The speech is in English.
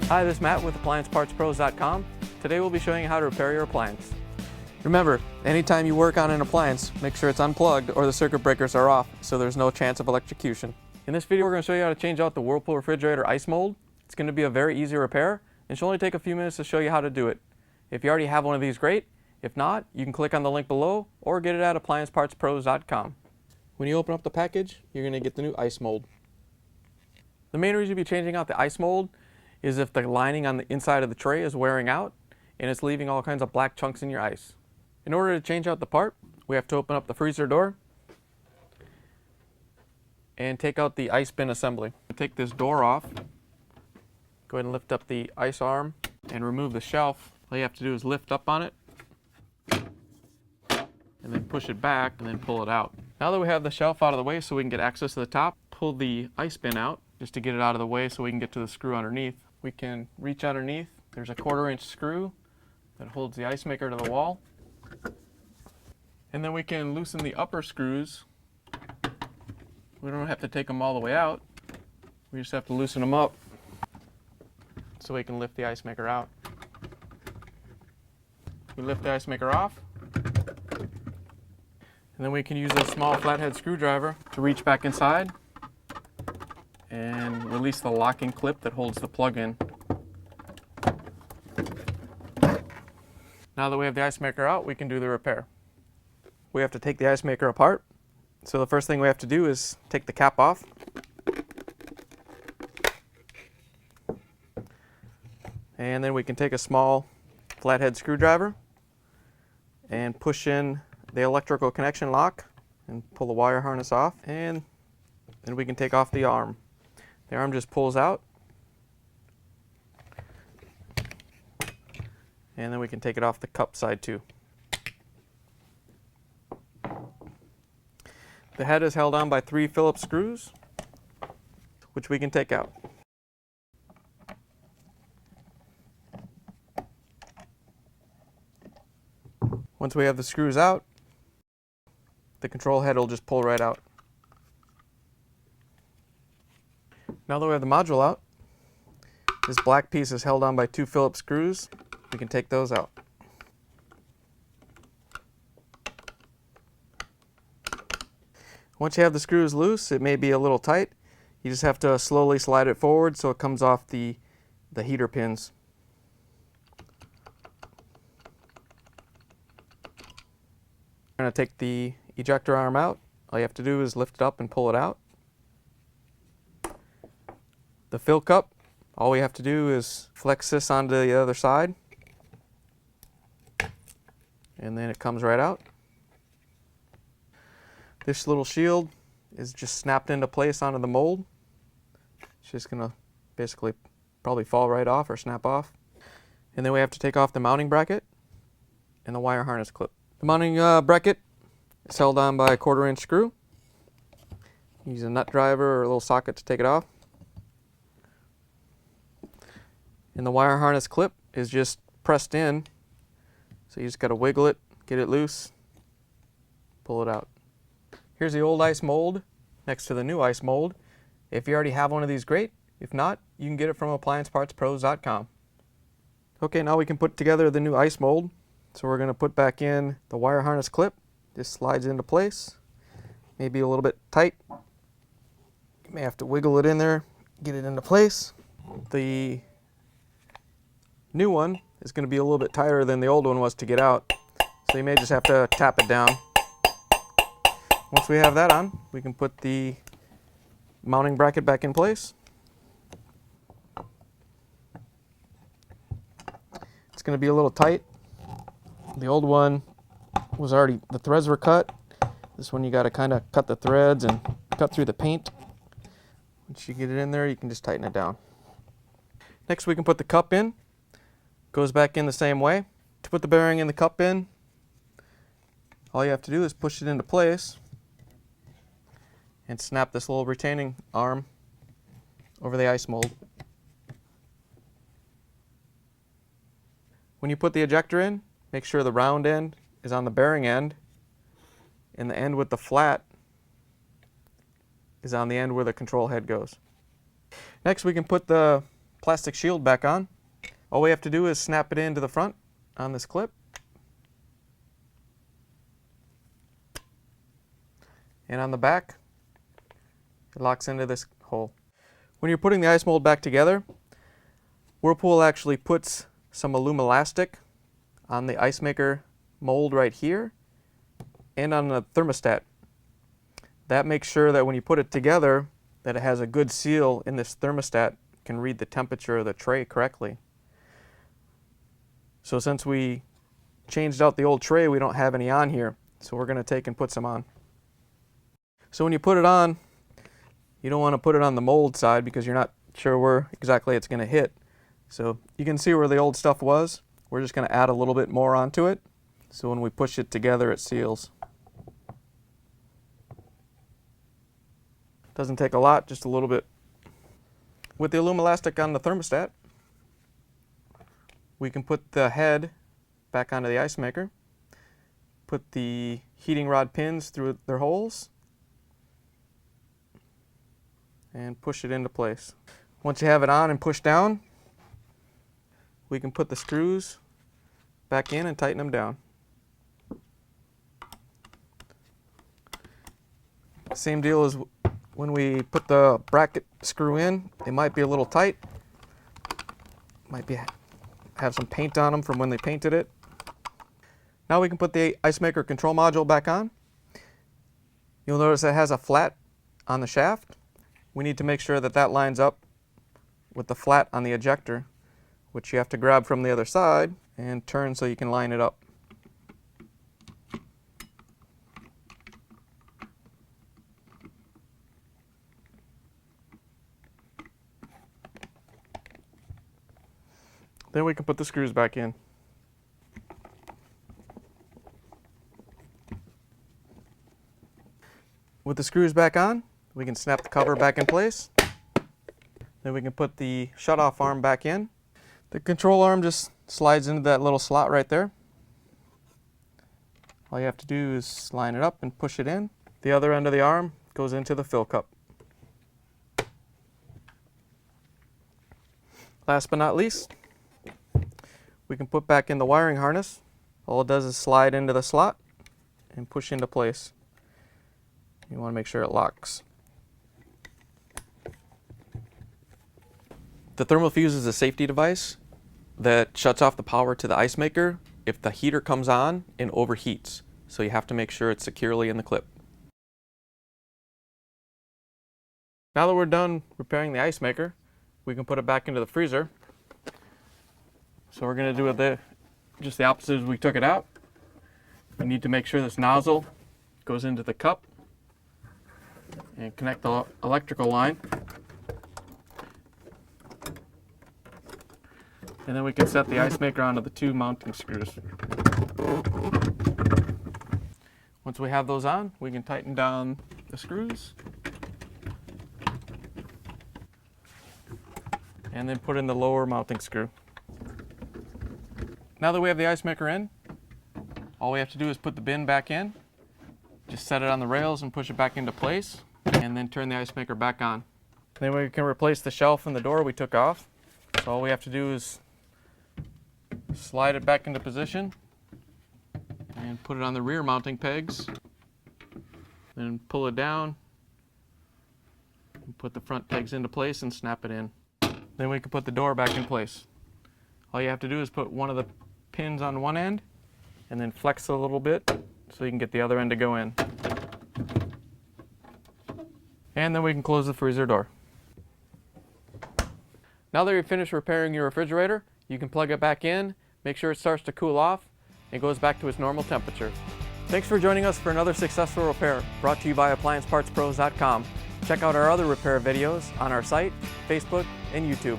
Hi, this is Matt with AppliancePartsPros.com. Today we'll be showing you how to repair your appliance. Remember, anytime you work on an appliance, make sure it's unplugged or the circuit breakers are off so there's no chance of electrocution. In this video we're going to show you how to change out the Whirlpool refrigerator ice mold. It's going to be a very easy repair and should only take a few minutes to show you how to do it. If you already have one of these, great. If not, you can click on the link below or get it at AppliancePartsPros.com. When you open up the package, you're going to get the new ice mold. The main reason you'll be changing out the ice mold is if the lining on the inside of the tray is wearing out and it's leaving all kinds of black chunks in your ice. In order to change out the part, we have to open up the freezer door and take out the ice bin assembly. Take this door off, go ahead and lift up the ice arm and remove the shelf. All you have to do is lift up on it and then push it back and then pull it out. Now that we have the shelf out of the way so we can get access to the top, pull the ice bin out just to get it out of the way so we can get to the screw underneath. We can reach underneath. There's a 1/4-inch screw that holds the ice maker to the wall. And then we can loosen the upper screws. We don't have to take them all the way out. We just have to loosen them up so we can lift the ice maker out. We lift the ice maker off. And then we can use a small flathead screwdriver to reach back inside and release the locking clip that holds the plug in. Now that we have the ice maker out, we can do the repair. We have to take the ice maker apart. So the first thing we have to do is take the cap off. And then we can take a small flathead screwdriver and push in the electrical connection lock and pull the wire harness off, and then we can take off the arm. The arm just pulls out, and then we can take it off the cup side too. The head is held on by 3 Phillips screws, which we can take out. Once we have the screws out, the control head will just pull right out. Now that we have the module out, this black piece is held on by 2 Phillips screws. We can take those out. Once you have the screws loose, it may be a little tight. You just have to slowly slide it forward so it comes off the heater pins. I'm going to take the ejector arm out. All you have to do is lift it up and pull it out. The fill cup, all we have to do is flex this onto the other side, and then it comes right out. This little shield is just snapped into place onto the mold. It's just going to basically probably fall right off or snap off. And then we have to take off the mounting bracket and the wire harness clip. The mounting bracket is held on by a 1/4-inch screw. Use a nut driver or a little socket to take it off. And the wire harness clip is just pressed in, so you just got to wiggle it, get it loose, pull it out. Here's the old ice mold next to the new ice mold. If you already have one of these, great. If not, you can get it from AppliancePartsPros.com. Okay, now we can put together the new ice mold. So we're going to put back in the wire harness clip. This slides into place. Maybe a little bit tight. You may have to wiggle it in there, get it into place. The new one is going to be a little bit tighter than the old one was to get out, so you may just have to tap it down. Once we have that on, we can put the mounting bracket back in place. It's going to be a little tight. The old one was already, the threads were cut. This one you got to kind of cut the threads and cut through the paint. Once you get it in there, you can just tighten it down. Next we can put the cup in. Goes back in the same way. To put the bearing in the cup in, all you have to do is push it into place and snap this little retaining arm over the ice mold. When you put the ejector in, make sure the round end is on the bearing end and the end with the flat is on the end where the control head goes. Next we can put the plastic shield back on. All we have to do is snap it into the front on this clip. And on the back, it locks into this hole. When you're putting the ice mold back together, Whirlpool actually puts some alumilastic on the ice maker mold right here and on the thermostat. That makes sure that when you put it together, that it has a good seal in this thermostat, can read the temperature of the tray correctly. So since we changed out the old tray, we don't have any on here. So we're going to take and put some on. So when you put it on, you don't want to put it on the mold side because you're not sure where exactly it's going to hit. So you can see where the old stuff was. We're just going to add a little bit more onto it. So when we push it together, it seals. Doesn't take a lot, just a little bit. With the alumilastic on the thermostat, we can put the head back onto the ice maker, put the heating rod pins through their holes, and push it into place. Once you have it on and pushed down, we can put the screws back in and tighten them down. Same deal as when we put the bracket screw in, it might be a little tight. Might have some paint on them from when they painted it. Now we can put the ice maker control module back on. You'll notice it has a flat on the shaft. We need to make sure that that lines up with the flat on the ejector, which you have to grab from the other side and turn so you can line it up. Then we can put the screws back in. With the screws back on, we can snap the cover back in place. Then we can put the shutoff arm back in. The control arm just slides into that little slot right there. All you have to do is line it up and push it in. The other end of the arm goes into the fill cup. Last but not least, we can put back in the wiring harness. All it does is slide into the slot and push into place. You want to make sure it locks. The thermal fuse is a safety device that shuts off the power to the ice maker if the heater comes on and overheats. So you have to make sure it's securely in the clip. Now that we're done repairing the ice maker, we can put it back into the freezer. So we're going to do it just the opposite as we took it out. We need to make sure this nozzle goes into the cup and connect the electrical line. And then we can set the ice maker onto the two mounting screws. Once we have those on, we can tighten down the screws and then put in the lower mounting screw. Now that we have the ice maker in, all we have to do is put the bin back in, just set it on the rails and push it back into place, and then turn the ice maker back on. Then we can replace the shelf and the door we took off. So all we have to do is slide it back into position and put it on the rear mounting pegs. Then pull it down, and put the front pegs into place and snap it in. Then we can put the door back in place. All you have to do is put one of the pins on one end and then flex it a little bit so you can get the other end to go in. And then we can close the freezer door. Now that you're finished repairing your refrigerator, you can plug it back in, make sure it starts to cool off, and goes back to its normal temperature. Thanks for joining us for another successful repair brought to you by AppliancePartsPros.com. Check out our other repair videos on our site, Facebook, and YouTube.